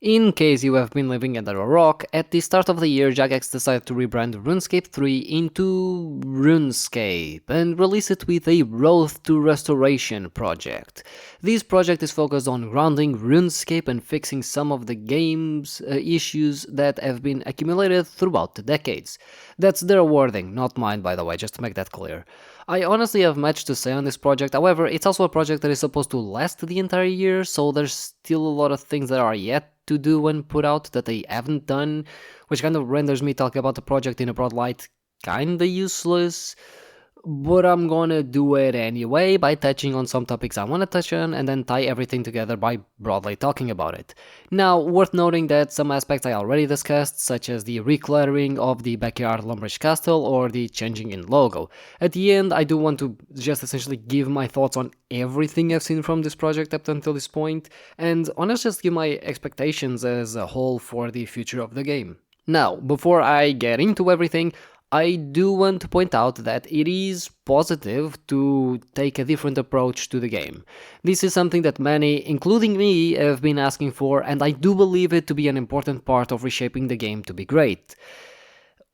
In case you have been living under a rock, at the start of the year, Jagex decided to rebrand RuneScape 3 into RuneScape and release it with a Road to Restoration project. This project is focused on grounding RuneScape and fixing some of the game's issues that have been accumulated throughout the decades. That's their wording, not mine, by the way, just to make that clear. I honestly have much to say on this project, however, it's also a project that is supposed to last the entire year, so there's still a lot of things that are yet to do when put out that they haven't done, which kind of renders me talking about the project in a broad light kinda useless. But I'm gonna do it anyway by touching on some topics I wanna touch on and then tie everything together by broadly talking about it. Now, worth noting that some aspects I already discussed, such as the recluttering of the backyard Lumbridge Castle or the changing in logo. At the end, I do want to just essentially give my thoughts on everything I've seen from this project up until this point, and honestly just give my expectations as a whole for the future of the game. Now, before I get into everything, I do want to point out that it is positive to take a different approach to the game. This is something that many, including me, have been asking for, and I do believe it to be an important part of reshaping the game to be great.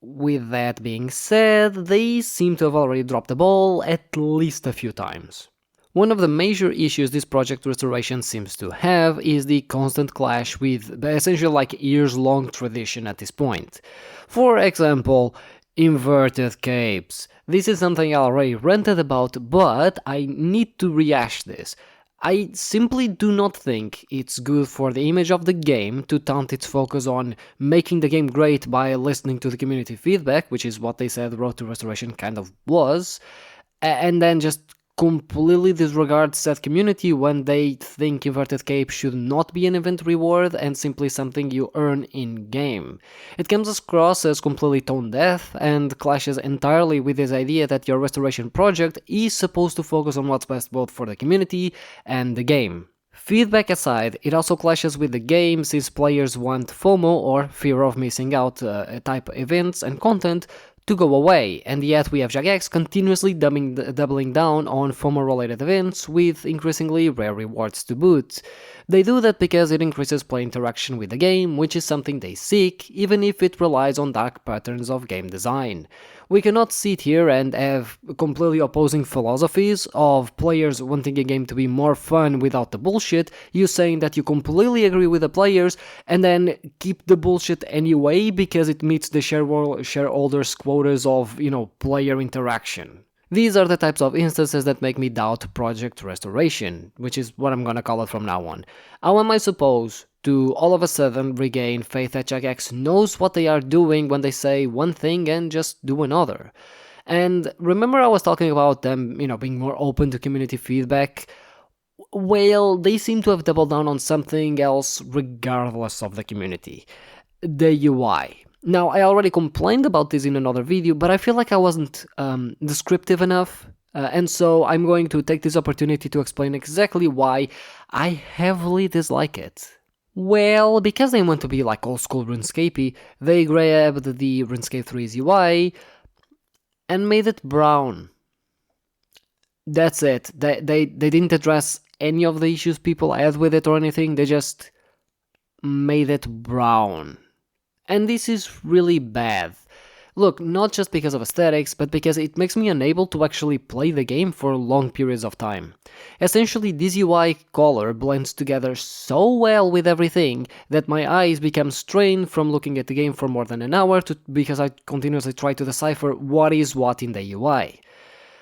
With that being said, they seem to have already dropped the ball at least a few times. One of the major issues this project restoration seems to have is the constant clash with the essentially like years-long tradition at this point. For example, inverted capes. This is something I already ranted about, but I need to rehash this. I simply do not think it's good for the image of the game to taunt its focus on making the game great by listening to the community feedback, which is what they said Road to Restoration kind of was, and then just completely disregard said community when they think inverted cape should not be an event reward and simply something you earn in game. It comes across as completely tone deaf and clashes entirely with this idea that your restoration project is supposed to focus on what's best both for the community and the game. Feedback aside, it also clashes with the game since players want FOMO or fear of missing out type events and content to go away, and yet we have Jagex continuously doubling down on FOMO-related events with increasingly rare rewards to boot. They do that because it increases player interaction with the game, which is something they seek, even if it relies on dark patterns of game design. We cannot sit here and have completely opposing philosophies of players wanting a game to be more fun without the bullshit, you saying that you completely agree with the players, and then keep the bullshit anyway because it meets the shareholders' quotas of, player interaction. These are the types of instances that make me doubt Project Restoration, which is what I'm gonna call it from now on. How am I supposed to all of a sudden regain faith that Jagex knows what they are doing when they say one thing and just do another? And remember I was talking about them, being more open to community feedback? Well, they seem to have doubled down on something else regardless of the community. The UI. Now, I already complained about this in another video, but I feel like I wasn't descriptive enough, and so I'm going to take this opportunity to explain exactly why I heavily dislike it. Well, because they want to be like old school RuneScapey, they grabbed the RuneScape 3's UI and made it brown. That's it. They didn't address any of the issues people had with it or anything, they just made it brown. And this is really bad. Look, not just because of aesthetics, but because it makes me unable to actually play the game for long periods of time. Essentially, this UI color blends together so well with everything that my eyes become strained from looking at the game for more than an hour because I continuously try to decipher what is what in the UI.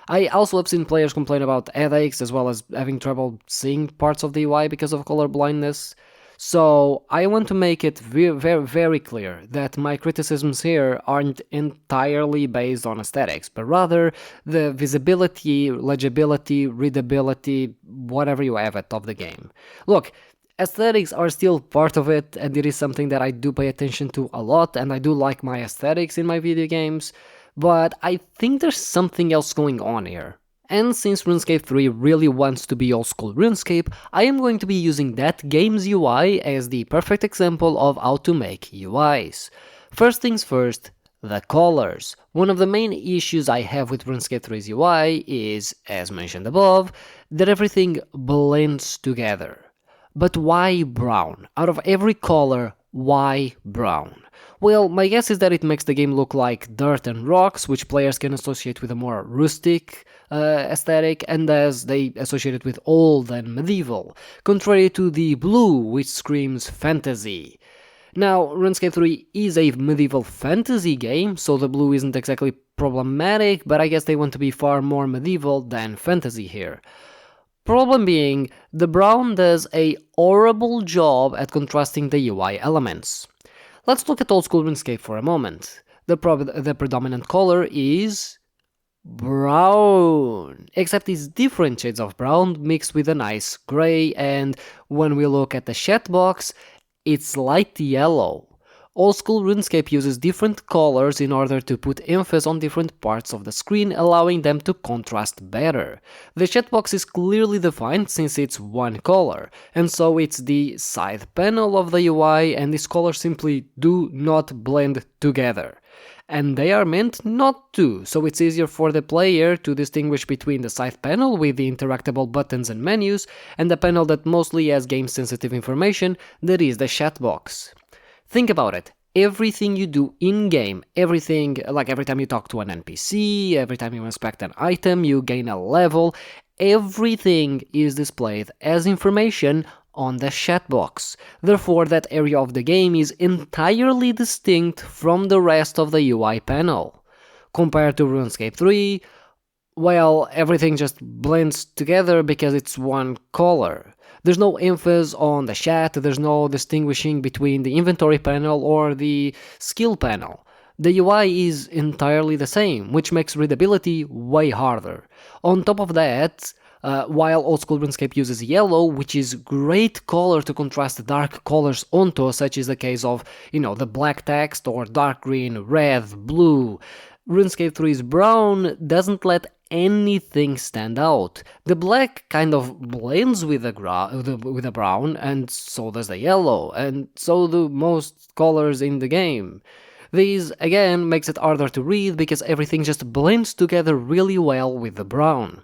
I also have seen players complain about headaches as well as having trouble seeing parts of the UI because of color blindness. So I want to make it very clear that my criticisms here aren't entirely based on aesthetics, but rather the visibility, legibility, readability, whatever you have it of the game. Look, aesthetics are still part of it, and it is something that I do pay attention to a lot, and I do like my aesthetics in my video games, but I think there's something else going on here. And since RuneScape 3 really wants to be old school RuneScape, I am going to be using that game's UI as the perfect example of how to make UIs. First things first, the colors. One of the main issues I have with RuneScape 3's UI is, as mentioned above, that everything blends together. But why brown? Out of every color, why brown? Well, my guess is that it makes the game look like dirt and rocks, which players can associate with a more rustic aesthetic, and as they associate it with old and medieval, contrary to the blue, which screams fantasy. Now, RuneScape 3 is a medieval fantasy game, so the blue isn't exactly problematic, but I guess they want to be far more medieval than fantasy here. Problem being, the brown does a horrible job at contrasting the UI elements. Let's look at old school RuneScape for a moment. The predominant color is brown, except it's different shades of brown mixed with a nice gray, and when we look at the chat box, it's light yellow. Old school RuneScape uses different colors in order to put emphasis on different parts of the screen, allowing them to contrast better. The chat box is clearly defined since it's one color, and so it's the side panel of the UI, and these colors simply do not blend together. And they are meant not to, so it's easier for the player to distinguish between the side panel with the interactable buttons and menus, and the panel that mostly has game-sensitive information, that is the chat box. Think about it. Everything you do in-game, everything, like every time you talk to an NPC, every time you inspect an item, you gain a level, everything is displayed as information on the chat box. Therefore, that area of the game is entirely distinct from the rest of the UI panel. Compared to RuneScape 3, well, everything just blends together because it's one color. There's no emphasis on the chat, there's no distinguishing between the inventory panel or the skill panel. The UI is entirely the same, which makes readability way harder. On top of that, while old school RuneScape uses yellow, which is great color to contrast dark colors onto, such is the case of, the black text or dark green, red, blue, RuneScape 3's brown doesn't let anything stand out. The black kind of blends with the brown, and so does the yellow, and so do most colors in the game. This, again, makes it harder to read because everything just blends together really well with the brown.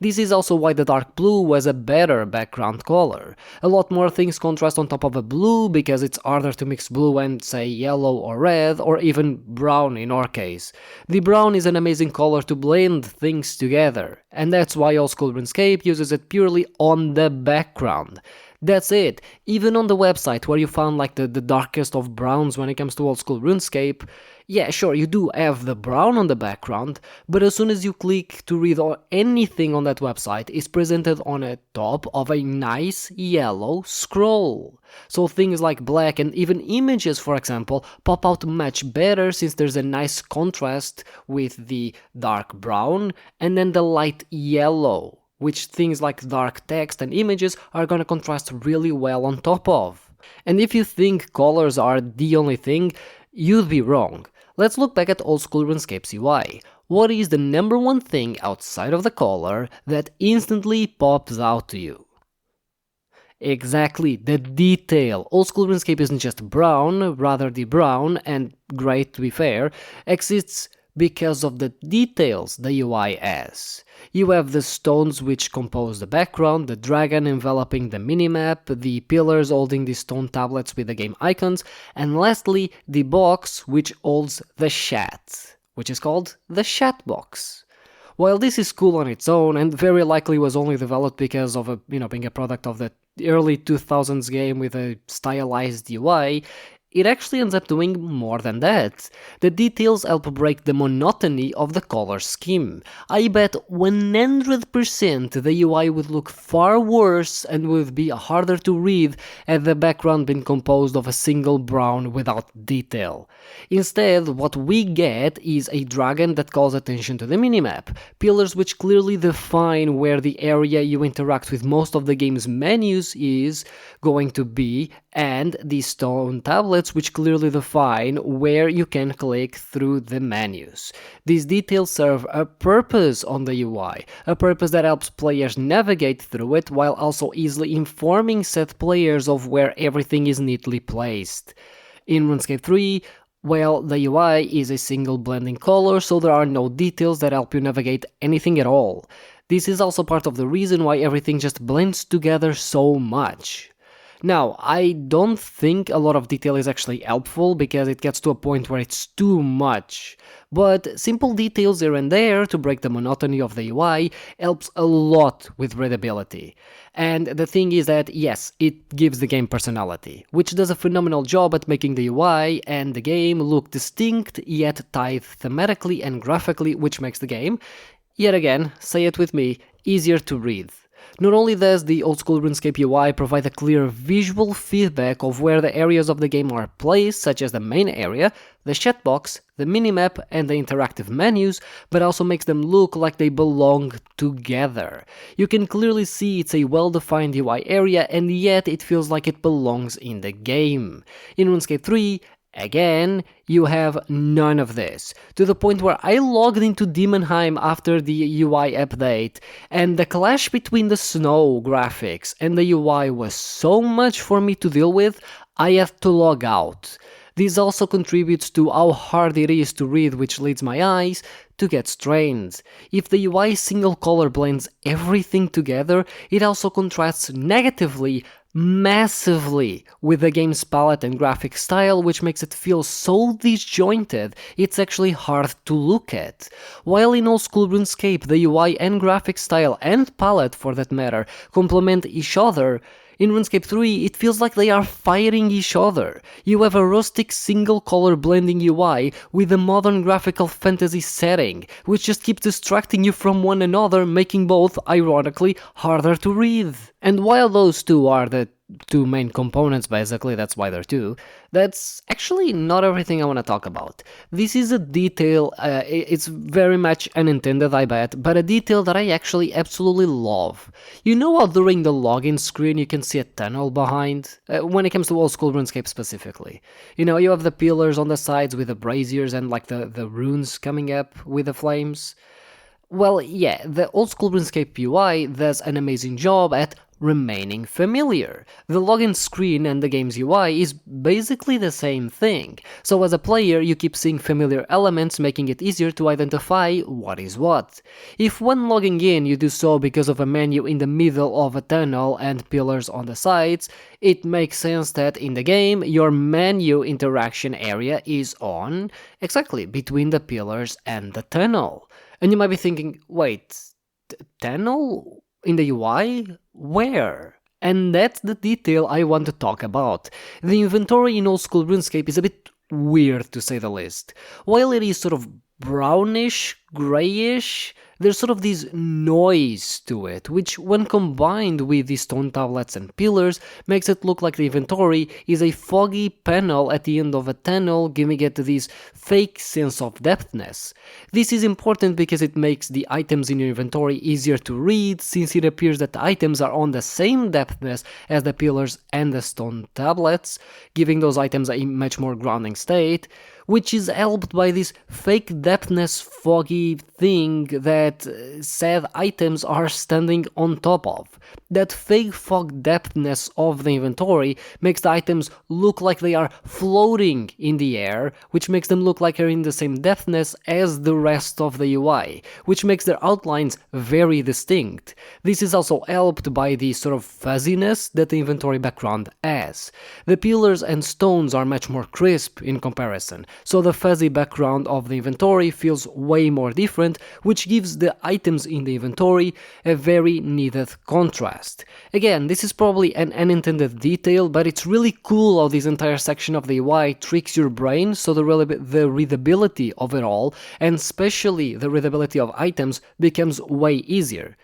This is also why the dark blue was a better background color. A lot more things contrast on top of a blue because it's harder to mix blue and, say, yellow or red, or even brown in our case. The brown is an amazing color to blend things together, and that's why old school RuneScape uses it purely on the background. That's it. Even on the website where you found like the darkest of browns when it comes to old school RuneScape, yeah, sure, you do have the brown on the background, but as soon as you click to read anything on that website, it's presented on a top of a nice yellow scroll. So things like black and even images, for example, pop out much better since there's a nice contrast with the dark brown and then the light yellow, which things like dark text and images are gonna contrast really well on top of. And if you think colors are the only thing, you'd be wrong. Let's look back at old school RuneScape's UI. What is the number one thing outside of the color that instantly pops out to you? Exactly, the detail. Old school RuneScape isn't just brown, rather the brown, and great to be fair, exists because of the details the UI has. You have the stones which compose the background, the dragon enveloping the minimap, the pillars holding the stone tablets with the game icons, and lastly, the box which holds the chat, which is called the chat box. While this is cool on its own, and very likely was only developed because of being a product of the early 2000s game with a stylized UI, it actually ends up doing more than that. The details help break the monotony of the color scheme. I bet 100% the UI would look far worse and would be harder to read had the background been composed of a single brown without detail. Instead, what we get is a dragon that calls attention to the minimap, pillars which clearly define where the area you interact with most of the game's menus is going to be, and the stone tablets which clearly define where you can click through the menus. These details serve a purpose on the UI, a purpose that helps players navigate through it while also easily informing said players of where everything is neatly placed. In RuneScape 3, well, the UI is a single blending color, so there are no details that help you navigate anything at all. This is also part of the reason why everything just blends together so much. Now, I don't think a lot of detail is actually helpful because it gets to a point where it's too much. But simple details here and there to break the monotony of the UI helps a lot with readability. And the thing is that, yes, it gives the game personality, which does a phenomenal job at making the UI and the game look distinct yet tied thematically and graphically, which makes the game, yet again, say it with me, easier to read. Not only does the old school RuneScape UI provide a clear visual feedback of where the areas of the game are placed, such as the main area, the chat box, the minimap, and the interactive menus, but also makes them look like they belong together. You can clearly see it's a well-defined UI area, and yet it feels like it belongs in the game. In RuneScape 3, again, you have none of this, to the point where I logged into Demonheim after the UI update, and the clash between the snow graphics and the UI was so much for me to deal with, I had to log out. This also contributes to how hard it is to read, which leads my eyes to get strained. If the UI single color blends everything together, it also contrasts negatively massively with the game's palette and graphic style, which makes it feel so disjointed it's actually hard to look at. While in old school RuneScape the UI and graphic style and palette for that matter complement each other, in RuneScape 3, it feels like they are fighting each other. You have a rustic single-color blending UI with a modern graphical fantasy setting, which just keeps distracting you from one another, making both, ironically, harder to read. And while those two are the two main components, basically, that's why they're two, that's actually not everything I want to talk about. This is a detail, it's very much unintended, I bet, but a detail that I actually absolutely love. You know how during the login screen you can see a tunnel behind? When it comes to old school RuneScape specifically. You know, you have the pillars on the sides with the braziers and like the runes coming up with the flames. Well, yeah, the old school RuneScape UI does an amazing job at remaining familiar. The login screen and the game's UI is basically the same thing, so as a player you keep seeing familiar elements, making it easier to identify what is what. If when logging in you do so because of a menu in the middle of a tunnel and pillars on the sides, it makes sense that in the game your menu interaction area is on, exactly, between the pillars and the tunnel. And you might be thinking, wait, tunnel? In the UI? Where? And that's the detail I want to talk about. The inventory in old school RuneScape is a bit weird to say the least. While it is sort of brownish, grayish, there's sort of this noise to it, which when combined with the stone tablets and pillars makes it look like the inventory is a foggy panel at the end of a tunnel, giving it this fake sense of depthness. This is important because it makes the items in your inventory easier to read, since it appears that the items are on the same depthness as the pillars and the stone tablets, giving those items a much more grounding state, which is helped by this fake depthness foggy thing that said items are standing on top of. That fake fog depthness of the inventory makes the items look like they are floating in the air, which makes them look like they're in the same depthness as the rest of the UI, which makes their outlines very distinct. This is also helped by the sort of fuzziness that the inventory background has. The pillars and stones are much more crisp in comparison, so the fuzzy background of the inventory feels way more different, which gives the items in the inventory a very needed contrast. Again, this is probably an unintended detail, but it's really cool how this entire section of the UI tricks your brain, so the readability of it all, and especially the readability of items, becomes way easier.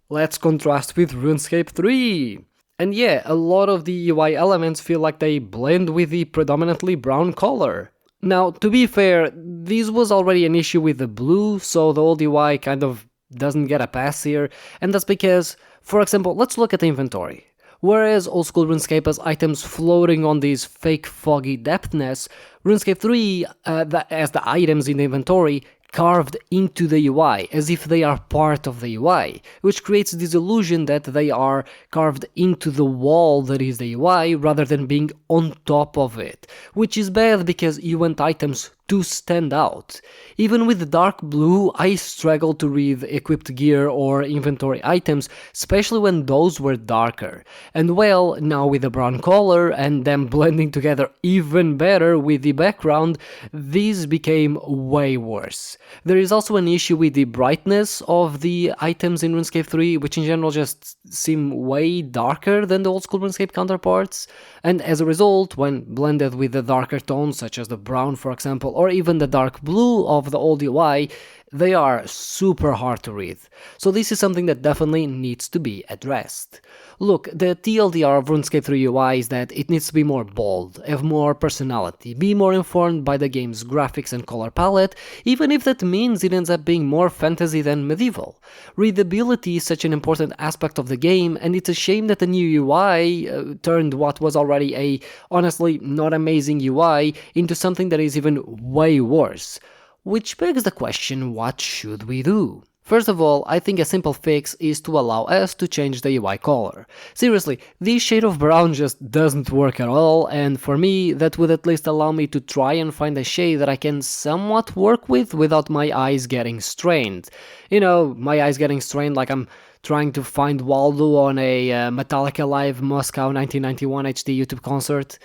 Let's contrast with RuneScape 3! And yeah, a lot of the UI elements feel like they blend with the predominantly brown color. Now, to be fair, this was already an issue with the blue, so the old UI kind of doesn't get a pass here, and that's because, for example, let's look at the inventory. Whereas old school RuneScape has items floating on this fake foggy depthness, RuneScape 3 has the items in the inventory carved into the UI, as if they are part of the UI, which creates this illusion that they are carved into the wall that is the UI rather than being on top of it, which is bad because you want items to stand out. Even with the dark blue, I struggled to read equipped gear or inventory items, especially when those were darker. And well, now with the brown color and them blending together even better with the background, these became way worse. There is also an issue with the brightness of the items in RuneScape 3, which in general just seem way darker than the old school RuneScape counterparts, and as a result, when blended with the darker tones such as the brown for example, or even the dark blue of the old UI, they are super hard to read. So this is something that definitely needs to be addressed. Look, the TLDR of RuneScape 3 UI is that it needs to be more bold, have more personality, be more informed by the game's graphics and color palette, even if that means it ends up being more fantasy than medieval. Readability is such an important aspect of the game, and it's a shame that the new UI turned what was already a, honestly, not amazing UI into something that is even way worse. Which begs the question, what should we do? First of all, I think a simple fix is to allow us to change the UI color. Seriously, this shade of brown just doesn't work at all, and for me, that would at least allow me to try and find a shade that I can somewhat work with without my eyes getting strained. You know, my eyes getting strained like I'm trying to find Waldo on a Metallica Live Moscow 1991 HD YouTube concert.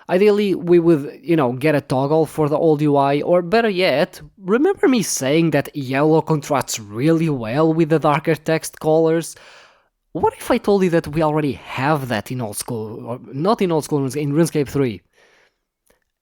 Ideally, we would, get a toggle for the old UI, or better yet, remember me saying that yellow contrasts really well with the darker text colors? What if I told you that we already have that in old school, or not in old school, in RuneScape 3?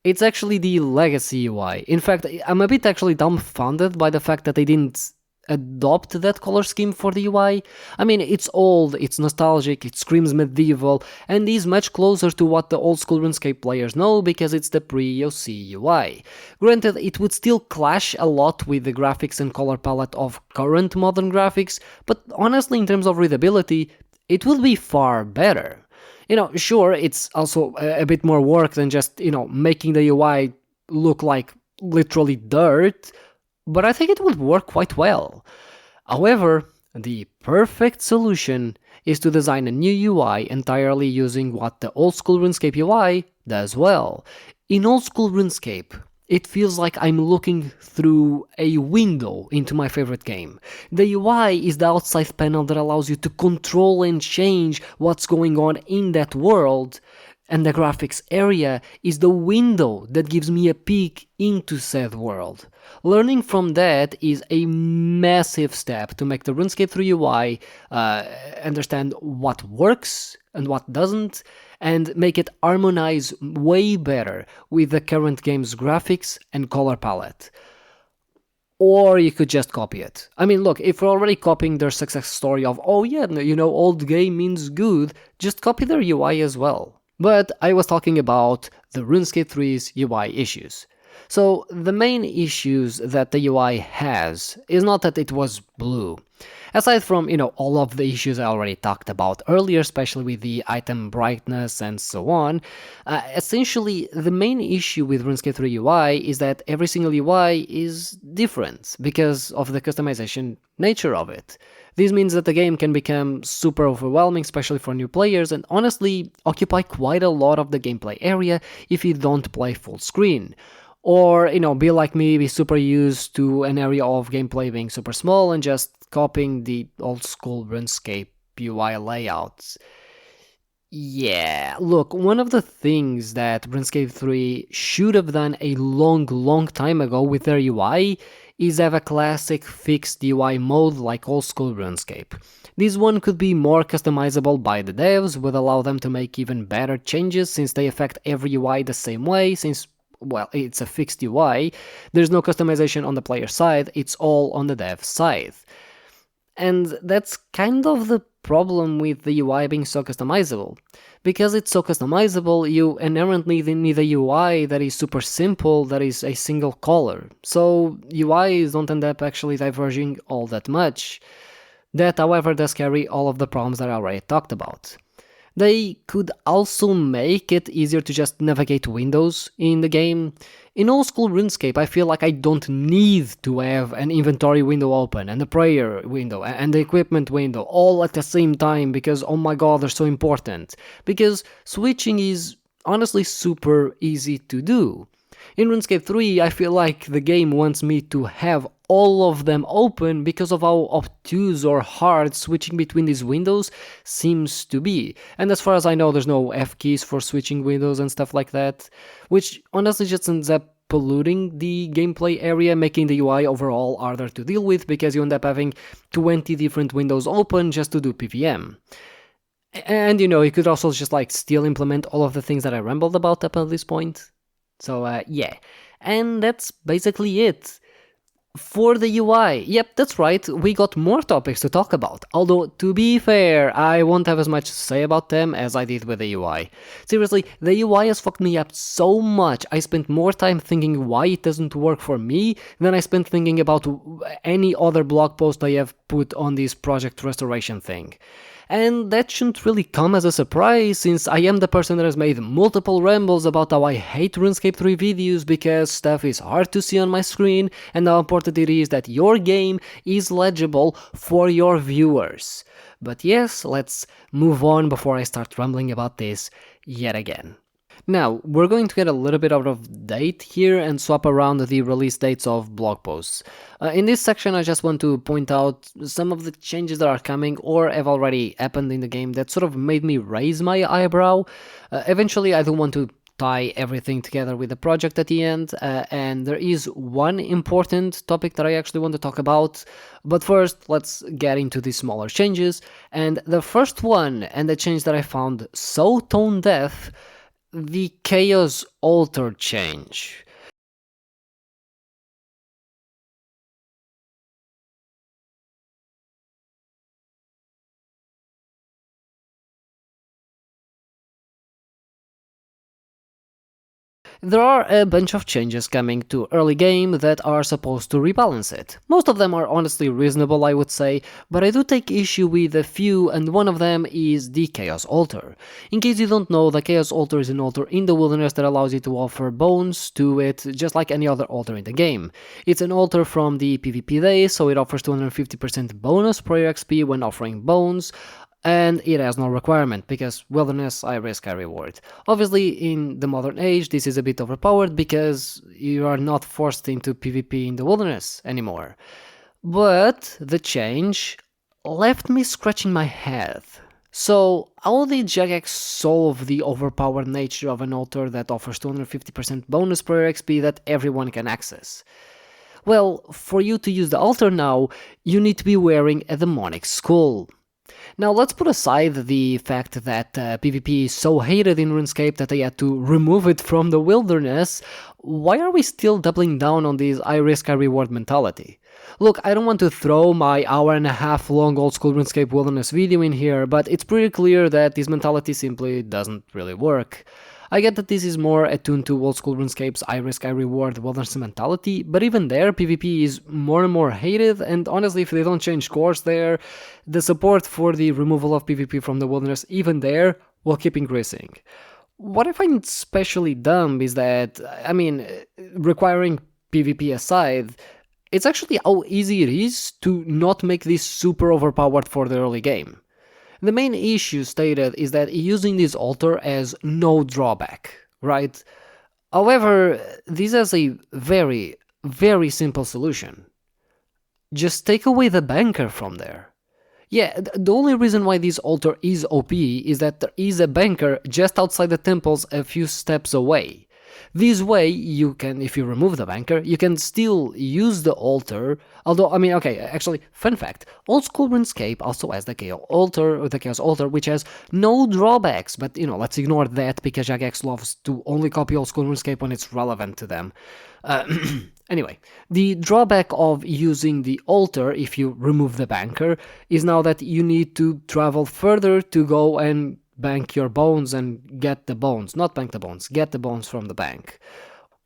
It's actually the legacy UI. In fact, I'm a bit actually dumbfounded by the fact that they didn't adopt that color scheme for the UI. I mean, it's old, it's nostalgic, it screams medieval, and is much closer to what the old school RuneScape players know because it's the pre-OC UI. Granted, it would still clash a lot with the graphics and color palette of current modern graphics, but honestly, in terms of readability, it would be far better. Sure, it's also a bit more work than just, making the UI look like literally dirt, but I think it would work quite well. However, the perfect solution is to design a new UI entirely using what the old school RuneScape UI does well. In old school RuneScape, it feels like I'm looking through a window into my favorite game. The UI is the outside panel that allows you to control and change what's going on in that world, and the graphics area is the window that gives me a peek into said world. Learning from that is a massive step to make the RuneScape 3 UI understand what works and what doesn't, and make it harmonize way better with the current game's graphics and color palette. Or you could just copy it. I mean, look, if we're already copying their success story of, oh yeah, old game means good, just copy their UI as well. But I was talking about the RuneScape 3's UI issues. So the main issues that the UI has is not that it was blue. Aside from, all of the issues I already talked about earlier, especially with the item brightness and so on, essentially the main issue with RuneScape 3 UI is that every single UI is different because of the customization nature of it. This means that the game can become super overwhelming, especially for new players, and honestly occupy quite a lot of the gameplay area if you don't play full screen. Or, be like me, be super used to an area of gameplay being super small and just copying the old school RuneScape UI layouts. Yeah, look, one of the things that RuneScape 3 should have done a long time ago with their UI is have a classic fixed UI mode like old school RuneScape. This one could be more customizable by the devs, would allow them to make even better changes since they affect every UI the same way, since it's a fixed UI, there's no customization on the player side, it's all on the dev side. And that's kind of the problem with the UI being so customizable. Because it's so customizable, you inherently need a UI that is super simple, that is a single color. So UIs don't end up actually diverging all that much. That, however, does carry all of the problems that I already talked about. They could also make it easier to just navigate windows in the game. In old school RuneScape, I feel like I don't need to have an inventory window open, and the prayer window, and the equipment window, all at the same time because, oh my god, they're so important. Because switching is honestly super easy to do. In RuneScape 3, I feel like the game wants me to have all of them open because of how obtuse or hard switching between these windows seems to be. And as far as I know, there's no F keys for switching windows and stuff like that, which honestly just ends up polluting the gameplay area, making the UI overall harder to deal with because you end up having 20 different windows open just to do PVM. And you could also just like still implement all of the things that I rambled about up at this point. So yeah, and that's basically it. For the UI, yep, that's right, we got more topics to talk about. Although, to be fair, I won't have as much to say about them as I did with the UI. Seriously, the UI has fucked me up so much. I spent more time thinking why it doesn't work for me than I spent thinking about any other blog post I have put on this project restoration thing. And that shouldn't really come as a surprise, since I am the person that has made multiple rambles about how I hate RuneScape 3 videos because stuff is hard to see on my screen and how important it is that your game is legible for your viewers. But yes, let's move on before I start rambling about this yet again. Now, we're going to get a little bit out of date here and swap around the release dates of blog posts. In this section, I just want to point out some of the changes that are coming or have already happened in the game that sort of made me raise my eyebrow. Eventually, I do want to tie everything together with the project at the end, and there is one important topic that I actually want to talk about, but first let's get into the smaller changes. And the first one, and the change that I found so tone deaf, the Chaos Altar change. There are a bunch of changes coming to early game that are supposed to rebalance it. Most of them are honestly reasonable, I would say, but I do take issue with a few, and one of them is the Chaos Altar. In case you don't know, the Chaos Altar is an altar in the wilderness that allows you to offer bones to it, just like any other altar in the game. It's an altar from the PvP days, so it offers 250% bonus prayer XP when offering bones, and it has no requirement, because wilderness, I risk, I reward. Obviously, in the modern age, this is a bit overpowered because you are not forced into PvP in the wilderness anymore. But the change left me scratching my head. So, how did Jagex solve the overpowered nature of an altar that offers 250% bonus prayer XP that everyone can access? Well, for you to use the altar now, you need to be wearing a demonic skull. Now let's put aside the fact that PvP is so hated in RuneScape that they had to remove it from the wilderness. Why are we still doubling down on this I risk I reward mentality? Look, I don't want to throw my hour-and-a-half long old school RuneScape wilderness video in here, but it's pretty clear that this mentality simply doesn't really work. I get that this is more attuned to old school RuneScape's I risk I reward wilderness mentality, but even there PvP is more and more hated, and honestly if they don't change course there, the support for the removal of PvP from the wilderness even there will keep increasing. What I find especially dumb is that, requiring PvP aside, it's actually how easy it is to not make this super overpowered for the early game. The main issue stated is that using this altar has no drawback, right? However, this has a very, very simple solution. Just take away the banker from there. Yeah, the only reason why this altar is OP is that there is a banker just outside the temples a few steps away. This way, you can, if you remove the banker, you can still use the altar, although, fun fact, old school RuneScape also has the Chaos Altar, which has no drawbacks, but, let's ignore that because Jagex loves to only copy old school RuneScape when it's relevant to them. Anyway, the drawback of using the altar, if you remove the banker, is now that you need to travel further to go and bank your bones and get the bones. Not bank the bones, get the bones from the bank.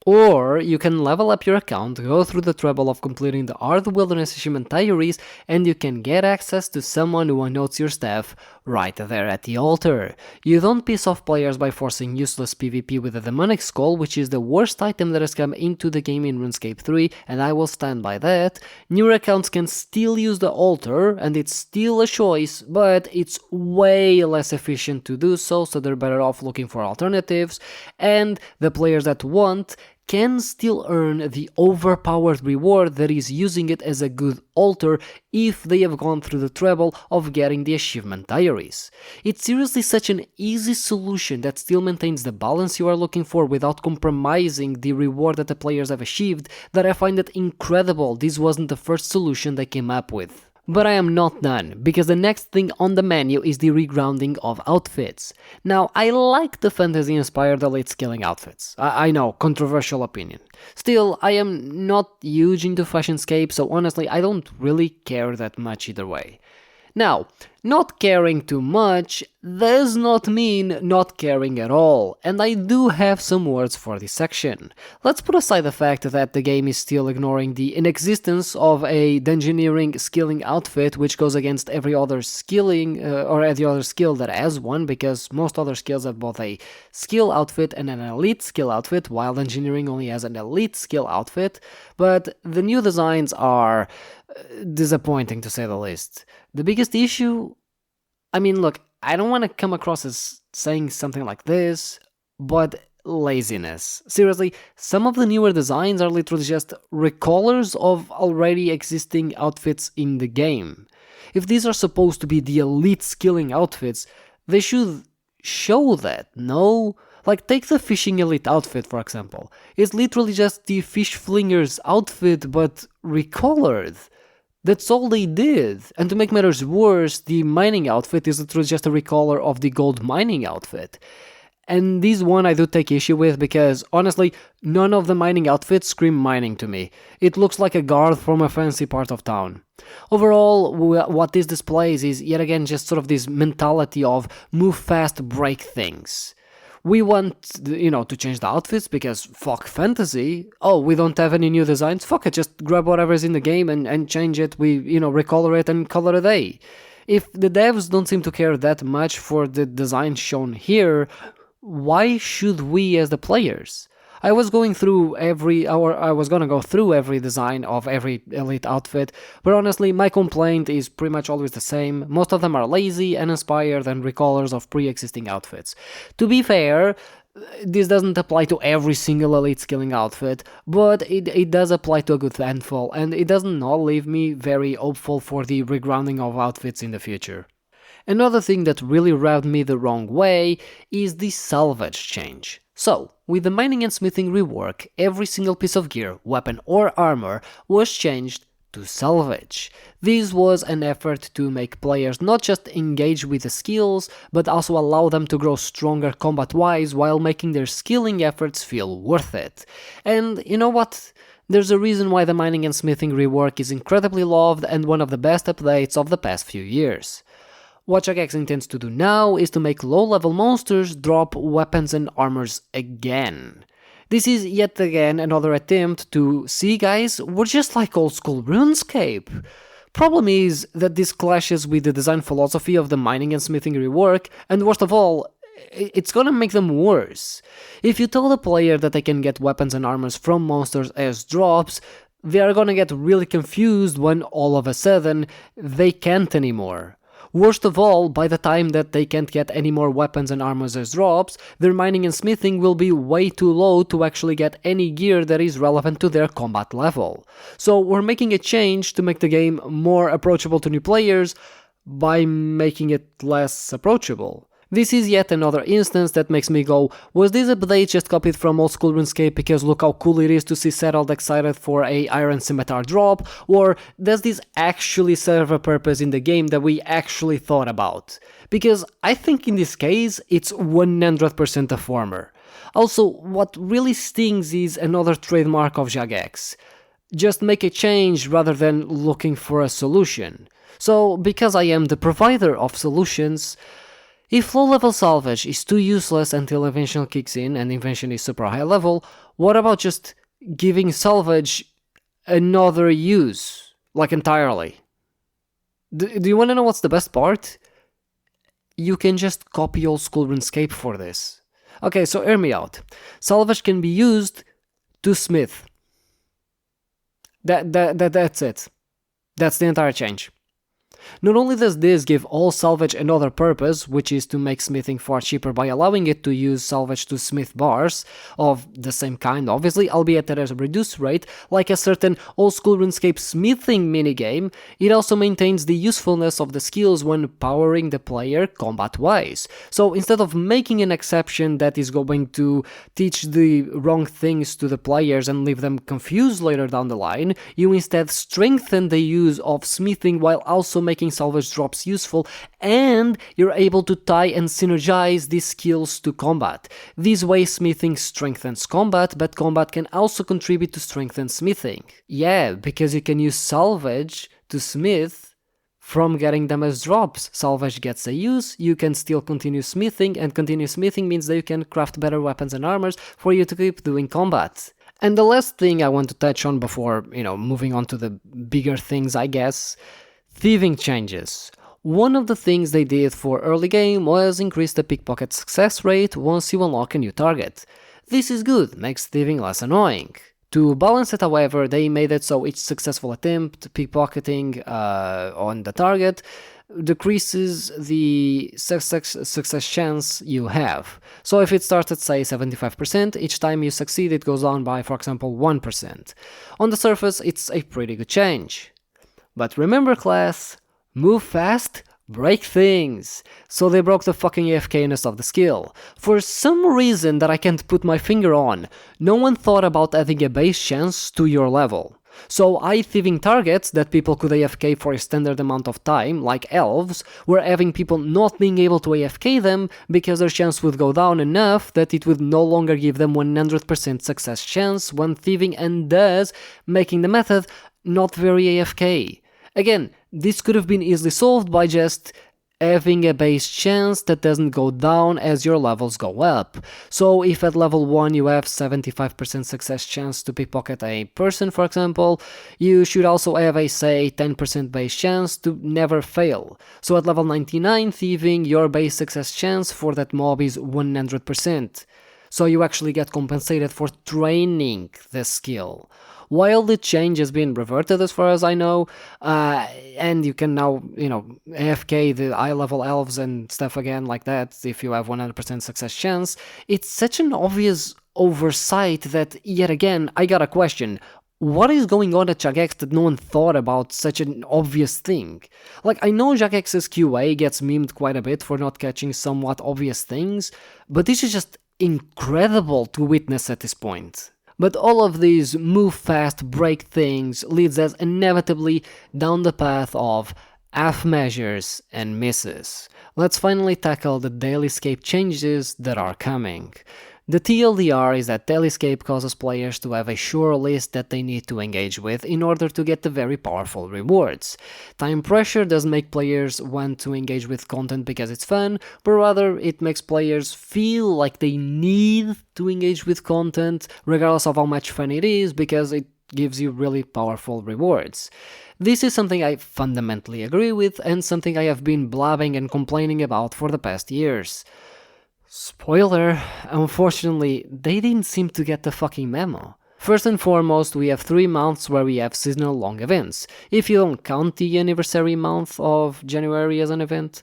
Or you can level up your account, go through the trouble of completing the Hard Wilderness Achievement diaries, and you can get access to someone who anotes your stuff right there at the altar. You don't piss off players by forcing useless PvP with a demonic skull, which is the worst item that has come into the game in RuneScape 3, and I will stand by that. Newer accounts can still use the altar, and it's still a choice, but it's way less efficient to do so, so they're better off looking for alternatives, and the players that want can still earn the overpowered reward that is using it as a good altar if they have gone through the trouble of getting the achievement diaries. It's seriously such an easy solution that still maintains the balance you are looking for without compromising the reward that the players have achieved that I find it incredible this wasn't the first solution they came up with. But I am not done, because the next thing on the menu is the regrounding of outfits. Now, I like the fantasy-inspired elite scaling outfits. I know, controversial opinion. Still, I am not huge into fashionscape, so honestly, I don't really care that much either way. Now, not caring too much does not mean not caring at all, and I do have some words for this section. Let's put aside the fact that the game is still ignoring the inexistence of a dungeoneering skilling outfit, which goes against every other skilling or every other skill that has one, because most other skills have both a skill outfit and an elite skill outfit, while engineering only has an elite skill outfit. But the new designs are disappointing, to say the least. The biggest issue, I mean, look, I don't want to come across as saying something like this, but laziness. Seriously, some of the newer designs are literally just recolors of already existing outfits in the game. If these are supposed to be the elite skilling outfits, they should show that, no? Like, take the fishing elite outfit, for example. It's literally just the fish flinger's outfit, but recolored. That's all they did. And to make matters worse, the mining outfit is literally just a recolor of the gold mining outfit. And this one I do take issue with because, honestly, none of the mining outfits scream mining to me. It looks like a guard from a fancy part of town. Overall, what this displays is yet again just sort of this mentality of move fast, break things. We want, to change the outfits because fuck fantasy. Oh, we don't have any new designs? Fuck it, just grab whatever's in the game and change it. We, recolor it and color a day. If the devs don't seem to care that much for the design shown here, why should we as the players? I was gonna go through every design of every elite outfit, but honestly, my complaint is pretty much always the same. Most of them are lazy, uninspired, and recolors of pre-existing outfits. To be fair, this doesn't apply to every single elite skilling outfit, but it does apply to a good handful, and it does not leave me very hopeful for the regrounding of outfits in the future. Another thing that really rubbed me the wrong way is the salvage change. So, with the mining and smithing rework, every single piece of gear, weapon or armor was changed to salvage. This was an effort to make players not just engage with the skills, but also allow them to grow stronger combat-wise while making their skilling efforts feel worth it. And you know what? There's a reason why the mining and smithing rework is incredibly loved and one of the best updates of the past few years. What Jagex intends to do now is to make low-level monsters drop weapons and armors again. This is yet again another attempt to, see guys, we're just like old school RuneScape. Problem is that this clashes with the design philosophy of the mining and smithing rework, and worst of all, it's gonna make them worse. If you tell the player that they can get weapons and armors from monsters as drops, they are gonna get really confused when all of a sudden they can't anymore. Worst of all, by the time that they can't get any more weapons and armors as drops, their mining and smithing will be way too low to actually get any gear that is relevant to their combat level. So we're making a change to make the game more approachable to new players by making it less approachable. This is yet another instance that makes me go, was this update just copied from old school RuneScape because look how cool it is to see Settled excited for a Iron Scimitar drop, or does this actually serve a purpose in the game that we actually thought about? Because I think in this case, it's 100% a former. Also, what really stings is another trademark of Jagex. Just make a change rather than looking for a solution. So, because I am the provider of solutions, if low-level salvage is too useless until Invention kicks in and Invention is super high level, what about just giving salvage another use, like entirely? Do you want to know what's the best part? You can just copy old school RuneScape for this. Okay, so hear me out. Salvage can be used to smith. That's it. That's the entire change. Not only does this give all salvage another purpose, which is to make smithing far cheaper by allowing it to use salvage to smith bars, of the same kind obviously, albeit at a reduced rate, like a certain old school RuneScape smithing minigame, it also maintains the usefulness of the skills when powering the player combat-wise. So instead of making an exception that is going to teach the wrong things to the players and leave them confused later down the line, you instead strengthen the use of smithing while also making salvage drops useful, and you're able to tie and synergize these skills to combat. This way smithing strengthens combat, but combat can also contribute to strengthen smithing. Yeah, because you can use salvage to smith from getting them as drops. Salvage gets a use, you can still continue smithing, and continue smithing means that you can craft better weapons and armors for you to keep doing combat. And the last thing I want to touch on before, moving on to the bigger things, I guess, thieving changes. One of the things they did for early game was increase the pickpocket success rate once you unlock a new target. This is good, makes thieving less annoying. To balance it, however, they made it so each successful attempt pickpocketing on the target decreases the success chance you have. So if it starts at say 75%, each time you succeed it goes down by, for example, 1%. On the surface, it's a pretty good change. But remember, class, move fast, break things. So they broke the fucking AFK-ness of the skill. For some reason that I can't put my finger on, no one thought about adding a base chance to your level. So thieving targets that people could AFK for a standard amount of time, like elves, were having people not being able to AFK them because their chance would go down enough that it would no longer give them 100% success chance when thieving, and thus making the method not very AFK. Again, this could have been easily solved by just having a base chance that doesn't go down as your levels go up. So if at level 1 you have 75% success chance to pickpocket a person, for example, you should also have a, say, 10% base chance to never fail. So at level 99 thieving, your base success chance for that mob is 100%. So you actually get compensated for training the skill. While the change has been reverted as far as I know, and you can now, AFK the eye level elves and stuff again like that if you have 100% success chance, it's such an obvious oversight that, yet again, I got a question. What is going on at Jagex that no one thought about such an obvious thing? Like, I know Jagex's QA gets memed quite a bit for not catching somewhat obvious things, but this is just incredible to witness at this point. But all of these move fast, break things leads us inevitably down the path of half measures and misses. Let's finally tackle the daily scape changes that are coming. The TLDR is that daily scape causes players to have a sure list that they need to engage with in order to get the very powerful rewards. Time pressure doesn't make players want to engage with content because it's fun, but rather it makes players feel like they need to engage with content regardless of how much fun it is, because it gives you really powerful rewards. This is something I fundamentally agree with and something I have been blabbing and complaining about for the past years. Spoiler, unfortunately, they didn't seem to get the fucking memo. First and foremost, we have 3 months where we have seasonal long events, if you don't count the anniversary month of January as an event,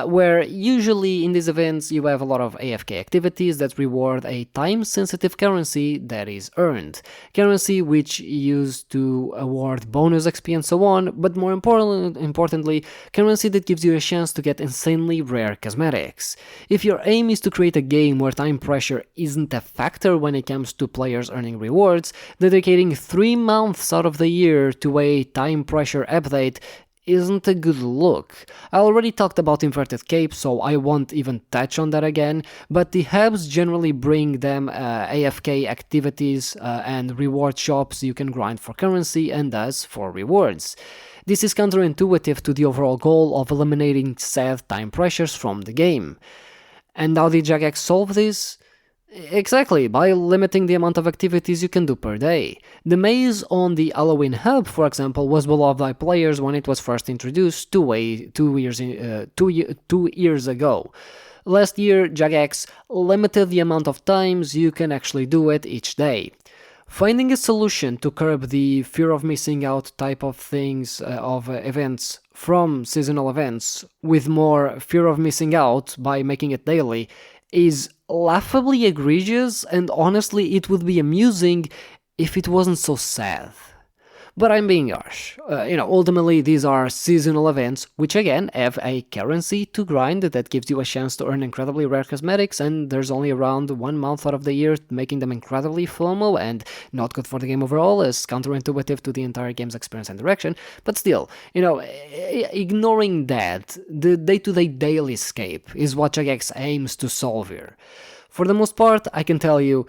where usually in these events you have a lot of AFK activities that reward a time-sensitive currency that is earned, currency which used to award bonus XP and so on, but more importantly, currency that gives you a chance to get insanely rare cosmetics. If your aim is to create a game where time pressure isn't a factor when it comes to players earning rewards, dedicating 3 months out of the year to a time pressure update isn't a good look. I already talked about inverted cape, so I won't even touch on that again, but the hubs generally bring them AFK activities and reward shops you can grind for currency and thus for rewards. This is counterintuitive to the overall goal of eliminating said time pressures from the game. And how did Jagex solve this? Exactly, by limiting the amount of activities you can do per day. The maze on the Halloween hub, for example, was beloved by players when it was first introduced 2 years ago. Last year, Jagex limited the amount of times you can actually do it each day. Finding a solution to curb the fear of missing out type of things, of events from seasonal events, with more fear of missing out by making it daily, is laughably egregious, and honestly, it would be amusing if it wasn't so sad. But I'm being harsh. Ultimately, these are seasonal events, which again have a currency to grind that gives you a chance to earn incredibly rare cosmetics, and there's only around 1 month out of the year, making them incredibly FOMO and not good for the game overall, is counterintuitive to the entire game's experience and direction. But still, ignoring that, the day-to-day daily scape is what Jagex aims to solve here. For the most part, I can tell you,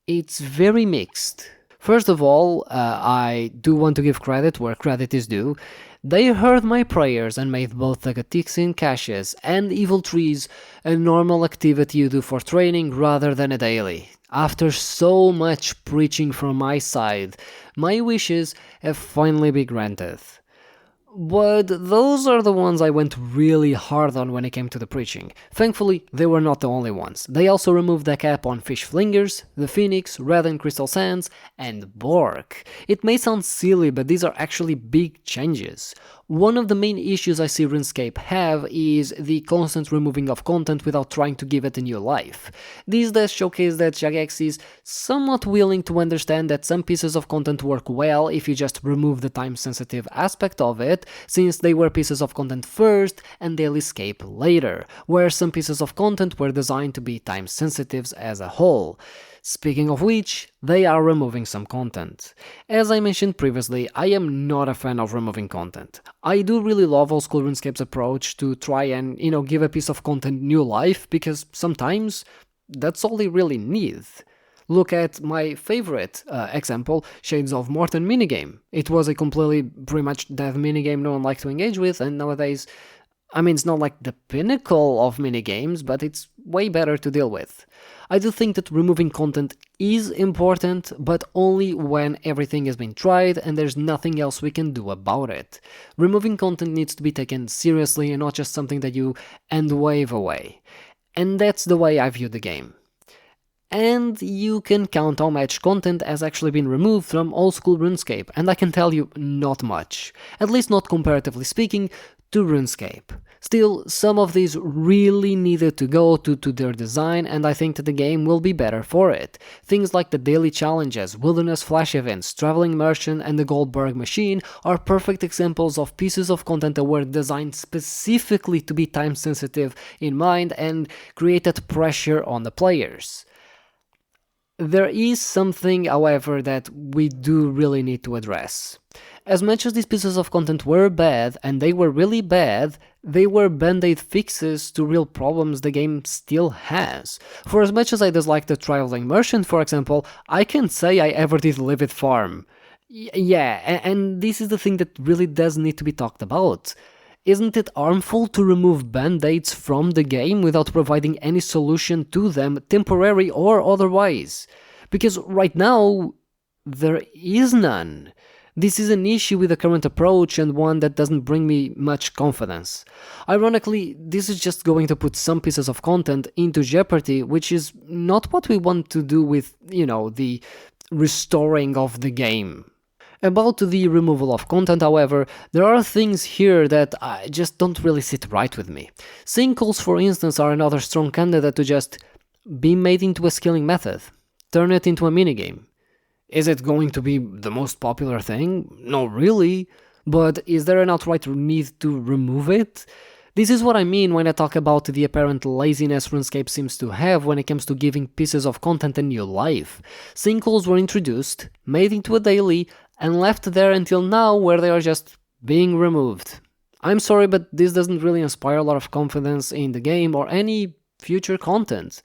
it's very mixed. First of all, I do want to give credit where credit is due. They heard my prayers and made both the Gatixin caches and evil trees a normal activity you do for training rather than a daily. After so much preaching from my side, my wishes have finally been granted. But those are the ones I went really hard on when it came to the preaching. Thankfully, they were not the only ones. They also removed the cap on Fish Flingers, the Phoenix, Red and Crystal Sands, and Bork. It may sound silly, but these are actually big changes. One of the main issues I see RuneScape have is the constant removing of content without trying to give it a new life. These does showcase that Jagex is somewhat willing to understand that some pieces of content work well if you just remove the time-sensitive aspect of it, since they were pieces of content first and daily escape later, where some pieces of content were designed to be time-sensitives as a whole. Speaking of which, they are removing some content. As I mentioned previously, I am not a fan of removing content. I do really love old school RuneScape's approach to try and, give a piece of content new life, because sometimes that's all they really need. Look at my favorite example, Shades of Morton minigame. It was a completely, pretty much dead minigame no one liked to engage with, and nowadays, it's not like the pinnacle of minigames, but it's way better to deal with. I do think that removing content is important, but only when everything has been tried and there's nothing else we can do about it. Removing content needs to be taken seriously and not just something that you end wave away. And that's the way I view the game. And you can count how much content has actually been removed from old school RuneScape, and I can tell you, not much. At least not comparatively speaking to RuneScape. Still, some of these really needed to go to their design, and I think that the game will be better for it. Things like the daily challenges, wilderness flash events, traveling merchant, and the Goldberg machine are perfect examples of pieces of content that were designed specifically to be time sensitive in mind and created pressure on the players. There is something, however, that we do really need to address. As much as these pieces of content were bad, and they were really bad, they were band-aid fixes to real problems the game still has. For as much as I dislike the Traveling Merchant, for example, I can't say I ever did live it farm. And this is the thing that really does need to be talked about. Isn't it harmful to remove band-aids from the game without providing any solution to them, temporary or otherwise? Because right now, there is none. This is an issue with the current approach and one that doesn't bring me much confidence. Ironically, this is just going to put some pieces of content into jeopardy, which is not what we want to do with, the restoring of the game. About the removal of content, however, there are things here that just don't really sit right with me. Sinkholes, for instance, are another strong candidate to just be made into a skilling method. Turn it into a minigame. Is it going to be the most popular thing? No, really. But is there an outright need to remove it? This is what I mean when I talk about the apparent laziness RuneScape seems to have when it comes to giving pieces of content a new life. Sinkholes were introduced, made into a daily, and left there until now, where they are just being removed. I'm sorry, but this doesn't really inspire a lot of confidence in the game or any future content.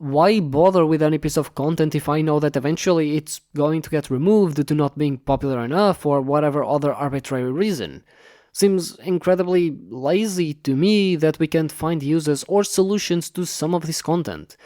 Why bother with any piece of content if I know that eventually it's going to get removed due to not being popular enough or whatever other arbitrary reason? Seems incredibly lazy to me that we can't find uses or solutions to some of this content.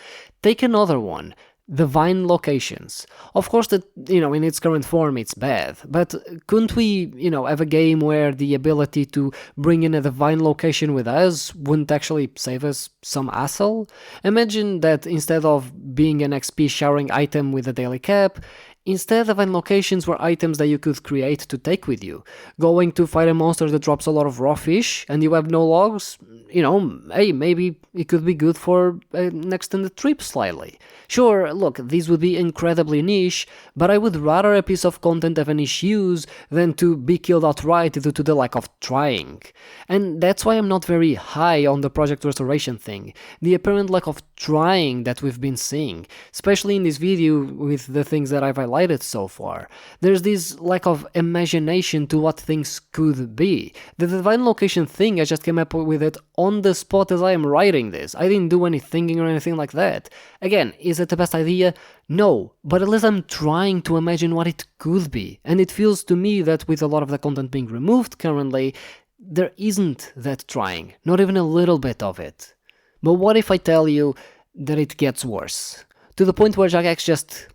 Take another one, The Vine locations. Of course, that in its current form, it's bad. But couldn't we, have a game where the ability to bring in a divine location with us wouldn't actually save us some hassle? Imagine that instead of being an XP showering item with a daily cap, instead, divine locations were items that you could create to take with you. Going to fight a monster that drops a lot of raw fish and you have no logs, hey, maybe it could be good for an extended trip slightly. Sure, look, these would be incredibly niche, but I would rather a piece of content have a niche use than to be killed outright due to the lack of trying. And that's why I'm not very high on the project restoration thing, the apparent lack of trying that we've been seeing, especially in this video with the things that I've highlighted so far. There's this lack of imagination to what things could be. The divine location thing, I just came up with it on the spot as I am writing this. I didn't do any thinking or anything like that. Again, is it the best idea? No, but at least I'm trying to imagine what it could be, and it feels to me that with a lot of the content being removed currently, there isn't that trying, not even a little bit of it. But what if I tell you that it gets worse? To the point where Jagex just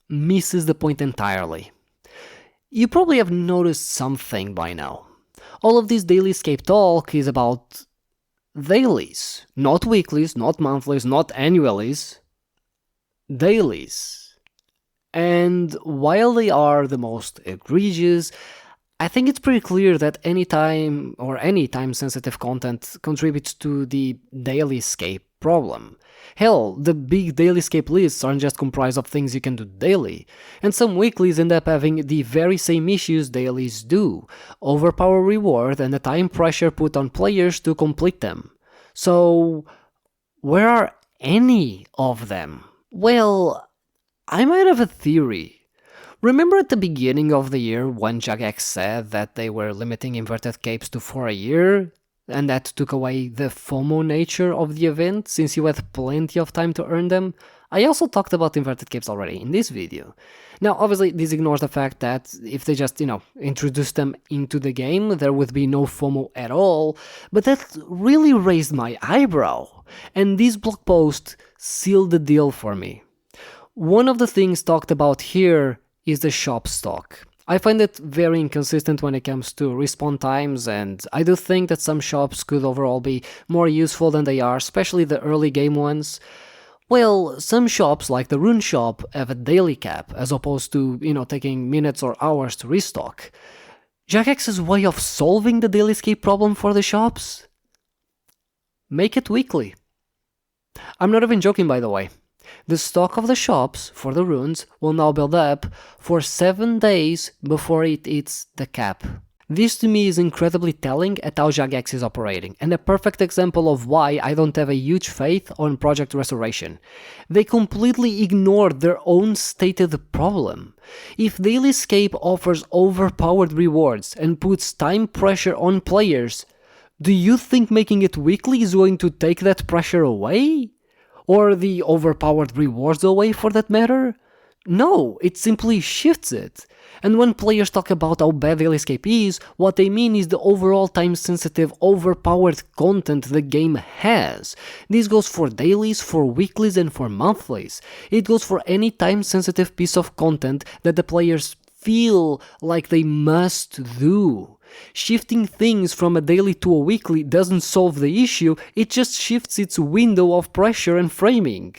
misses the point entirely. You probably have noticed something by now. All of this daily escape talk is about dailies, not weeklies, not monthlies, not annualies. Dailies. And while they are the most egregious, I think it's pretty clear that any time sensitive content contributes to the daily escape problem. Hell, the big daily escape lists aren't just comprised of things you can do daily, and some weeklies end up having the very same issues dailies do: overpower reward and the time pressure put on players to complete them. So, where are any of them? Well, I might have a theory. Remember at the beginning of the year when Jagex said that they were limiting inverted capes to 4 a year? And that took away the FOMO nature of the event, since you had plenty of time to earn them? I also talked about inverted capes already in this video. Now, obviously, this ignores the fact that if they just, introduced them into the game, there would be no FOMO at all, but that really raised my eyebrow, and this blog post sealed the deal for me. One of the things talked about here is the shop stock. I find it very inconsistent when it comes to respawn times, and I do think that some shops could overall be more useful than they are, especially the early game ones. Well, some shops, like the Rune shop, have a daily cap, as opposed to, taking minutes or hours to restock. Jagex's way of solving the daily escape problem for the shops? Make it weekly. I'm not even joking, by the way. The stock of the shops for the runes will now build up for 7 days before it hits the cap. This to me is incredibly telling at how Jagex is operating, and a perfect example of why I don't have a huge faith on Project Restoration. They completely ignored their own stated problem. If Daily Escape offers overpowered rewards and puts time pressure on players, do you think making it weekly is going to take that pressure away? Or the overpowered rewards away, for that matter? No, it simply shifts it. And when players talk about how bad Daily Escape is, what they mean is the overall time-sensitive, overpowered content the game has. This goes for dailies, for weeklies, and for monthlies. It goes for any time-sensitive piece of content that the players feel like they must do. Shifting things from a daily to a weekly doesn't solve the issue, it just shifts its window of pressure and framing.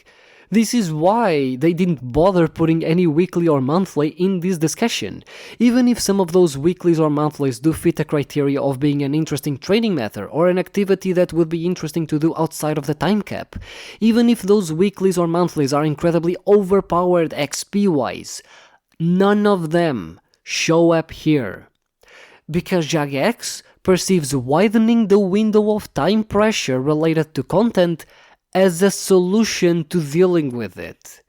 This is why they didn't bother putting any weekly or monthly in this discussion, even if some of those weeklies or monthlies do fit the criteria of being an interesting training method or an activity that would be interesting to do outside of the time cap. Even if those weeklies or monthlies are incredibly overpowered XP-wise, none of them show up here. Because Jagex perceives widening the window of time pressure related to content as a solution to dealing with it.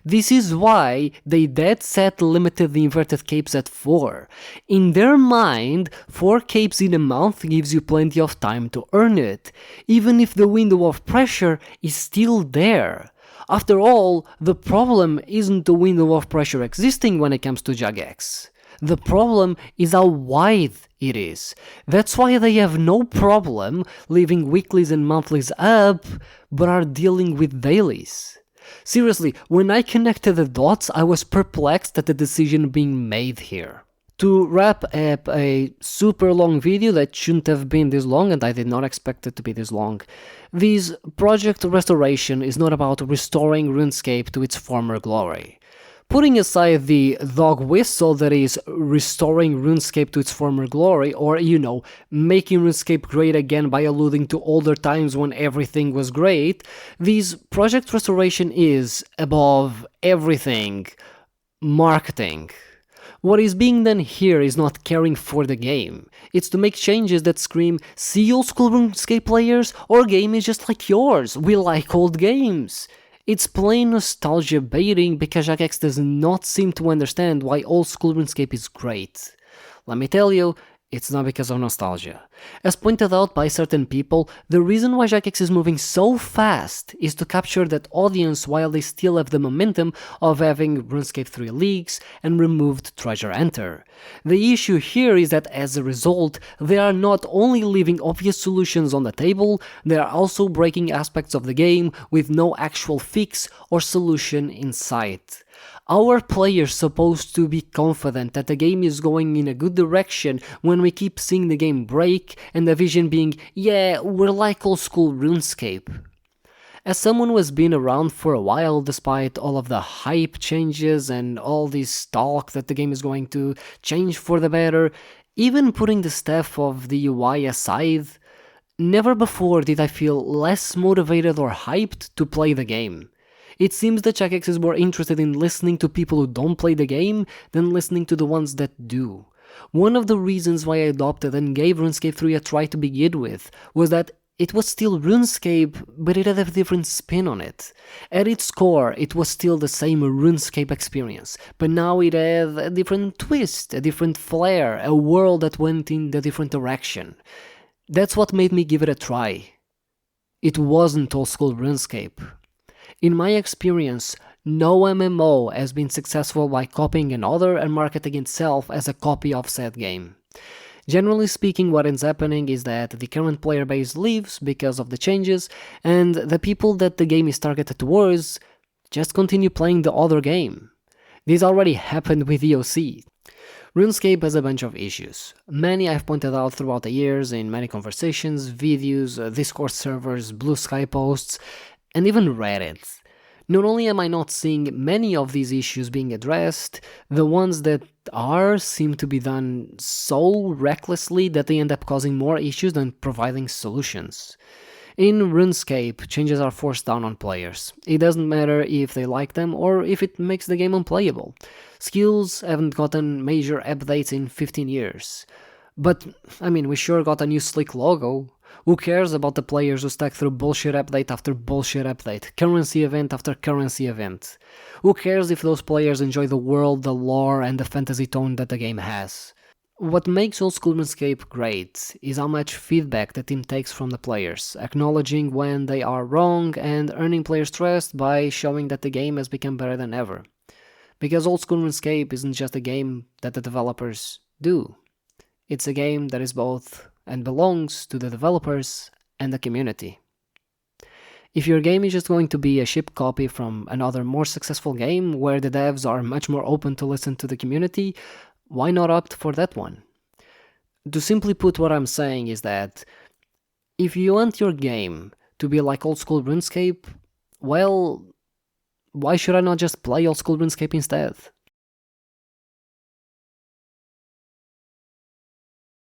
This is why they dead set limited the inverted capes at 4. In their mind, 4 capes in a month gives you plenty of time to earn it, even if the window of pressure is still there. After all, the problem isn't the window of pressure existing when it comes to Jagex. The problem is how wide it is. That's why they have no problem leaving weeklies and monthlies up, but are dealing with dailies. Seriously, when I connected the dots, I was perplexed at the decision being made here. To wrap up a super long video that shouldn't have been this long, and I did not expect it to be this long, this project restoration is not about restoring RuneScape to its former glory. Putting aside the dog whistle that is restoring RuneScape to its former glory, or, making RuneScape great again by alluding to older times when everything was great, this project restoration is, above everything, marketing. What is being done here is not caring for the game. It's to make changes that scream, see old school RuneScape players, our game is just like yours, we like old games. It's plain nostalgia baiting because Jagex does not seem to understand why old school RuneScape is great. Let me tell you, it's not because of nostalgia. As pointed out by certain people, the reason why Jagex is moving so fast is to capture that audience while they still have the momentum of having RuneScape 3 leaks and removed Treasure Enter. The issue here is that as a result, they are not only leaving obvious solutions on the table, they are also breaking aspects of the game with no actual fix or solution in sight. Our players supposed to be confident that the game is going in a good direction when we keep seeing the game break and the vision being, yeah, we're like old school RuneScape. As someone who has been around for a while despite all of the hype changes and all this talk that the game is going to change for the better, even putting the stuff of the UI aside, never before did I feel less motivated or hyped to play the game. It seems that Jagex is more interested in listening to people who don't play the game than listening to the ones that do. One of the reasons why I adopted and gave RuneScape 3 a try to begin with was that it was still RuneScape, but it had a different spin on it. At its core, it was still the same RuneScape experience, but now it had a different twist, a different flair, a world that went in a different direction. That's what made me give it a try. It wasn't old school RuneScape. In my experience, no MMO has been successful by copying another and marketing itself as a copy of said game. Generally speaking, what ends happening is that the current player base leaves because of the changes, and the people that the game is targeted towards just continue playing the other game. This already happened with EOC. RuneScape has a bunch of issues. Many I've pointed out throughout the years in many conversations, videos, Discord servers, Blue Sky posts, and even Reddit. Not only am I not seeing many of these issues being addressed, the ones that are seem to be done so recklessly that they end up causing more issues than providing solutions. In RuneScape, changes are forced down on players. It doesn't matter if they like them or if it makes the game unplayable. Skills haven't gotten major updates in 15 years. But, we sure got a new slick logo. Who cares about the players who stack through bullshit update after bullshit update, currency event after currency event? Who cares if those players enjoy the world, the lore, and the fantasy tone that the game has? What makes old school RuneScape great is how much feedback the team takes from the players, acknowledging when they are wrong and earning players' trust by showing that the game has become better than ever. Because old school RuneScape isn't just a game that the developers do. It's a game that is both and belongs to the developers and the community. If your game is just going to be a shipped copy from another more successful game where the devs are much more open to listen to the community, why not opt for that one? To simply put, what I'm saying is that if you want your game to be like old school RuneScape, well, why should I not just play old school RuneScape instead?